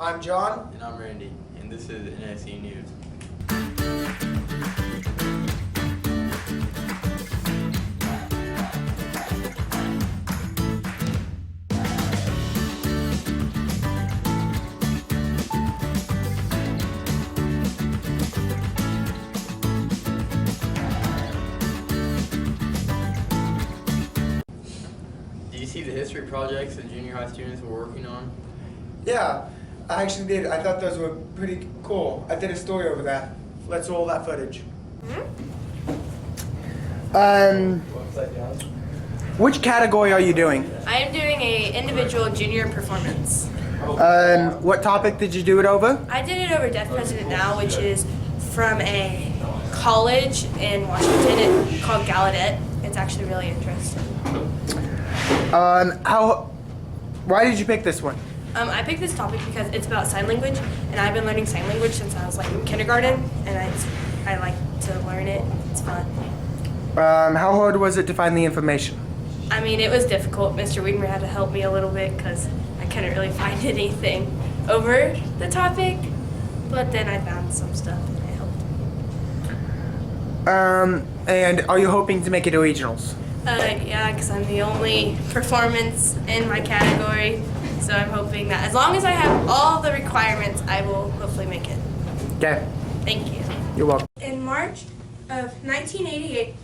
I'm John. And I'm Randy, and this is NAC News. Did you see the history projects that junior high students were working on? Yeah, I actually did. I thought those were pretty cool. I did a story over that. Let's roll that footage. Which category are you doing? I am doing a individual junior performance. What topic did you do it over? I did it over Deaf President Now, which is from a college in Washington called Gallaudet. It's actually really interesting. Why did you pick this one? I picked this topic because it's about sign language, and I've been learning sign language since I was like in kindergarten, and I like to learn it. It's fun. How hard was it to find the information? I mean, it was difficult. Mr. Wiedmer had to help me a little bit because I couldn't really find anything over the topic, but then I found some stuff and it helped. And are you hoping to make it to regionals? Yeah, because I'm the only performance in my category, so I'm hoping that as long as I have all the requirements, I will hopefully make it. Okay. Thank you. You're welcome. In March of 1988,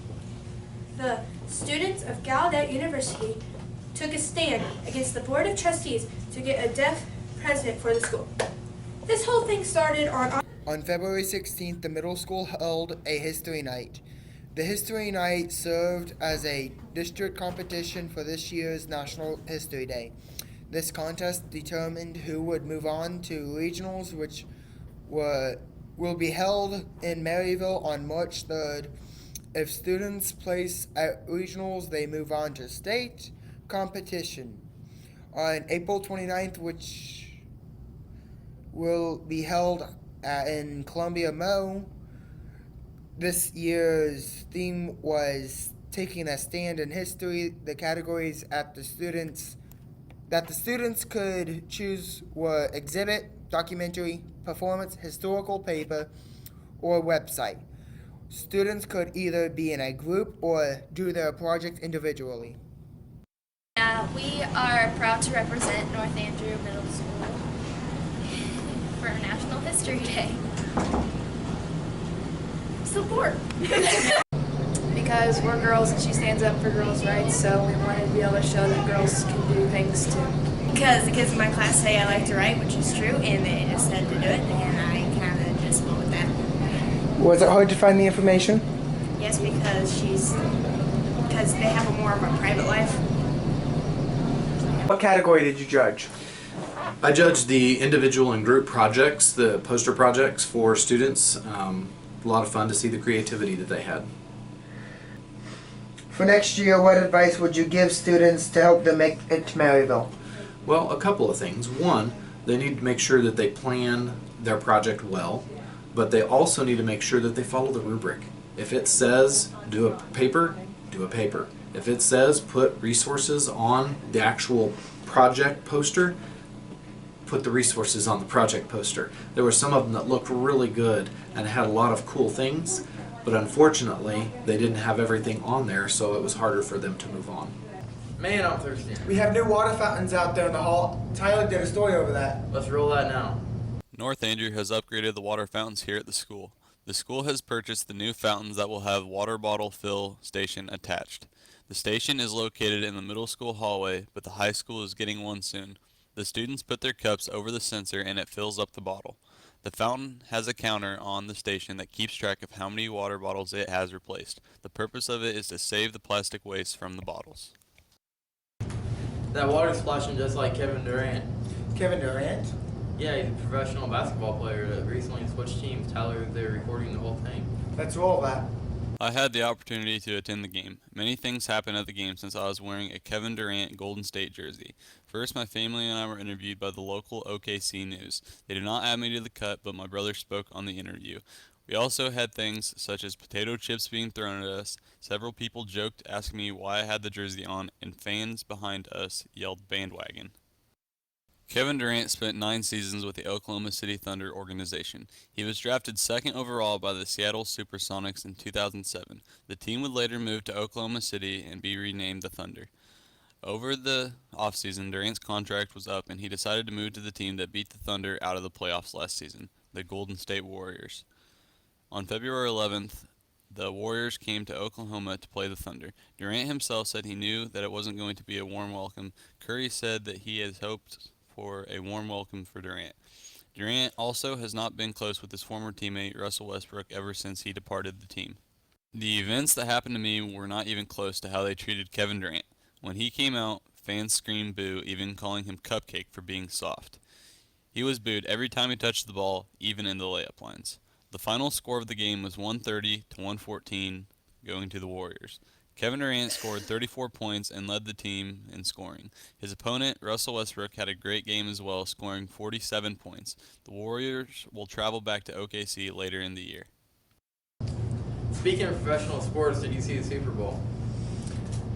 the students of Gallaudet University took a stand against the Board of Trustees to get a deaf president for the school. This whole thing started On February 16th, the middle school held a history night. The history night served as a district competition for this year's National History Day. This contest determined who would move on to regionals, which will be held in Maryville on March 3rd. If students place at regionals, they move on to state competition. On April 29th, which will be held in Columbia, Mo. This year's theme was taking a stand in history. The categories that the students could choose were exhibit, documentary, performance, historical paper, or website. Students could either be in a group or do their project individually. We are proud to represent North Andrew Middle School for National History Day. Support! Because we're girls and she stands up for girls' rights, so we wanted to be able to show that girls can do things too. Because the kids in my class say I like to write, which is true, and they just said to do it, and I kind of just went with that. Was it hard to find the information? Yes, because they have more of a private life. What category did you judge? I judged the individual and group projects, the poster projects for students. A lot of fun to see the creativity that they had. For next year, what advice would you give students to help them make it to Maryville? Well, a couple of things. One, they need to make sure that they plan their project well, but they also need to make sure that they follow the rubric. If it says do a paper, do a paper. If it says put resources on the actual project poster, put the resources on the project poster. There were some of them that looked really good and had a lot of cool things, but unfortunately they didn't have everything on there, so it was harder for them to move on. Man, I'm thirsty. We have new water fountains out there in the hall. Tyler did a story over that. Let's roll that now. North Andrew has upgraded the water fountains here at the school. The school has purchased the new fountains that will have water bottle fill station attached. The station is located in the middle school hallway, but the high school is getting one soon. The students put their cups over the sensor and it fills up the bottle. The fountain has a counter on the station that keeps track of how many water bottles it has replaced. The purpose of it is to save the plastic waste from the bottles. That water's splashing just like Kevin Durant. Kevin Durant? Yeah, he's a professional basketball player that recently switched teams. Tyler, they're recording the whole thing. Let's roll that. I had the opportunity to attend the game. Many things happened at the game since I was wearing a Kevin Durant Golden State jersey. First, my family and I were interviewed by the local OKC News. They did not add me to the cut, but my brother spoke on the interview. We also had things such as potato chips being thrown at us. Several people joked, asking me why I had the jersey on, and fans behind us yelled bandwagon. Kevin Durant spent 9 seasons with the Oklahoma City Thunder organization. He was drafted second overall by the Seattle Supersonics in 2007. The team would later move to Oklahoma City and be renamed the Thunder. Over the offseason, Durant's contract was up and he decided to move to the team that beat the Thunder out of the playoffs last season, the Golden State Warriors. On February 11th, the Warriors came to Oklahoma to play the Thunder. Durant himself said he knew that it wasn't going to be a warm welcome. Curry said that he has hoped for a warm welcome for Durant. Durant also has not been close with his former teammate Russell Westbrook ever since he departed the team. The events that happened to me were not even close to how they treated Kevin Durant. When he came out, fans screamed boo, even calling him Cupcake for being soft. He was booed every time he touched the ball, even in the layup lines. The final score of the game was 130 to 114, going to the Warriors. Kevin Durant scored 34 points and led the team in scoring. His opponent, Russell Westbrook, had a great game as well, scoring 47 points. The Warriors will travel back to OKC later in the year. Speaking of professional sports, did you see the Super Bowl?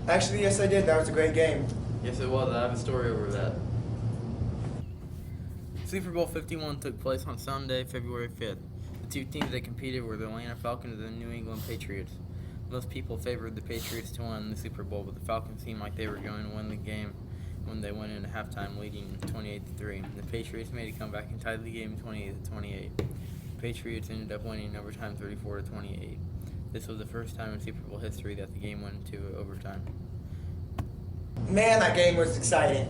Actually, yes, I did. That was a great game. Yes, it was. I have a story over that. Super Bowl 51 took place on Sunday, February 5th. The two teams that competed were the Atlanta Falcons and the New England Patriots. Most people favored the Patriots to win the Super Bowl, but the Falcons seemed like they were going to win the game when they went into halftime leading 28-3. The Patriots made a comeback and tied the game 28-28. The Patriots ended up winning in overtime 34-28. This was the first time in Super Bowl history that the game went into overtime. Man, that game was exciting.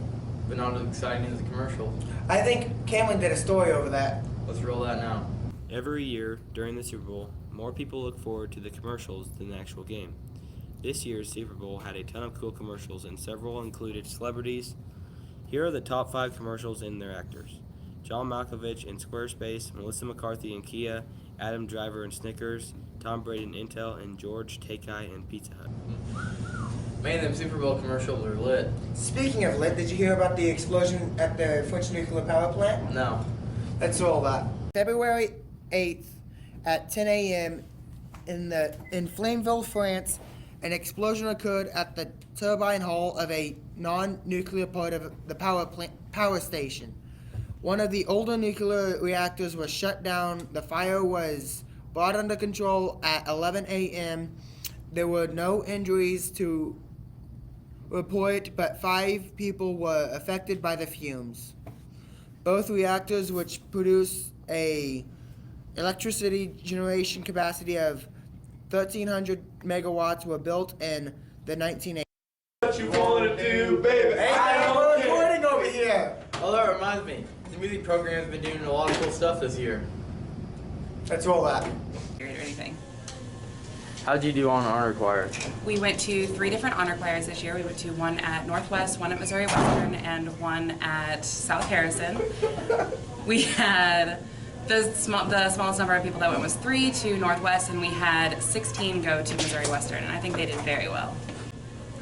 But not as exciting as the commercial. I think Cameron did a story over that. Let's roll that now. Every year during the Super Bowl, more people look forward to the commercials than the actual game. This year's Super Bowl had a ton of cool commercials and several included celebrities. Here are the top 5 commercials and their actors. John Malkovich in Squarespace, Melissa McCarthy in Kia, Adam Driver in Snickers, Tom Brady in Intel, and George Takei in Pizza Hut. Man, them Super Bowl commercials are lit. Speaking of lit, did you hear about the explosion at the French nuclear power plant? No. Let's roll that. February 8th at 10 a.m. in Flameville, France, an explosion occurred at the turbine hall of a non-nuclear part of the power station. One of the older nuclear reactors was shut down. The fire was brought under control at 11 a.m. There were no injuries to report, but 5 people were affected by the fumes. Both reactors, which produce a electricity generation capacity of 1,300 megawatts, were built in the 1980s. What you wanna do, baby? Hey, we're recording over here. Oh, that reminds me. The music program has been doing a lot of cool stuff this year. Let's roll that. Or anything. How'd you do on honor choir? We went to 3 different honor choirs this year. We went to one at Northwest, one at Missouri Western, and one at South Harrison. We had the smallest number of people that went was 3 to Northwest, and we had 16 go to Missouri Western, and I think they did very well.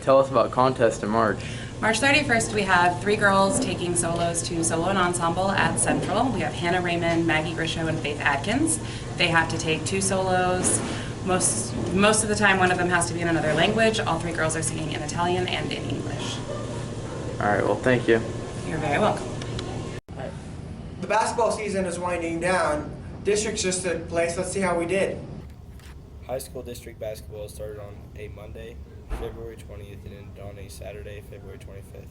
Tell us about contest in March. March 31st, we have 3 girls taking solos to solo and ensemble at Central. We have Hannah Raymond, Maggie Grisho, and Faith Adkins. They have to take 2 solos. Most of the time, one of them has to be in another language. All 3 girls are singing in Italian and in English. All right, well, thank you. You're very welcome. The basketball season is winding down. District's just a place. Let's see how we did. High school district basketball started on a Monday, February 20th, and ended on a Saturday, February 25th.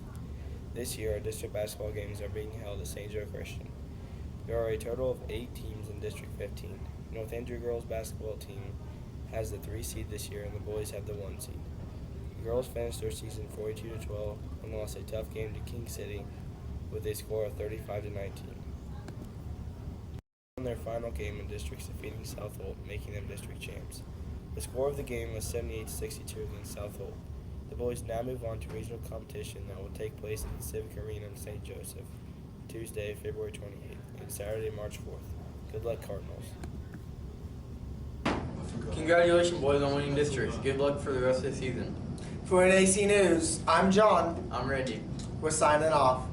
This year, our district basketball games are being held at St. Joe Christian. There are a total of 8 teams in District 15. North Andrew girls basketball team has the 3 seed this year, and the boys have the 1 seed. The girls finished their season 42-12 and lost a tough game to King City with a score of 35-19. Won their final game in districts, defeating South Holt, making them district champs. The score of the game was 78-62 against South Holt. The boys now move on to regional competition that will take place at the Civic Arena in St. Joseph, Tuesday, February 28th, and Saturday, March 4th. Good luck, Cardinals. Congratulations, boys, on winning districts. Good luck for the rest of the season. For NAC News, I'm John. I'm Reggie. We're signing off.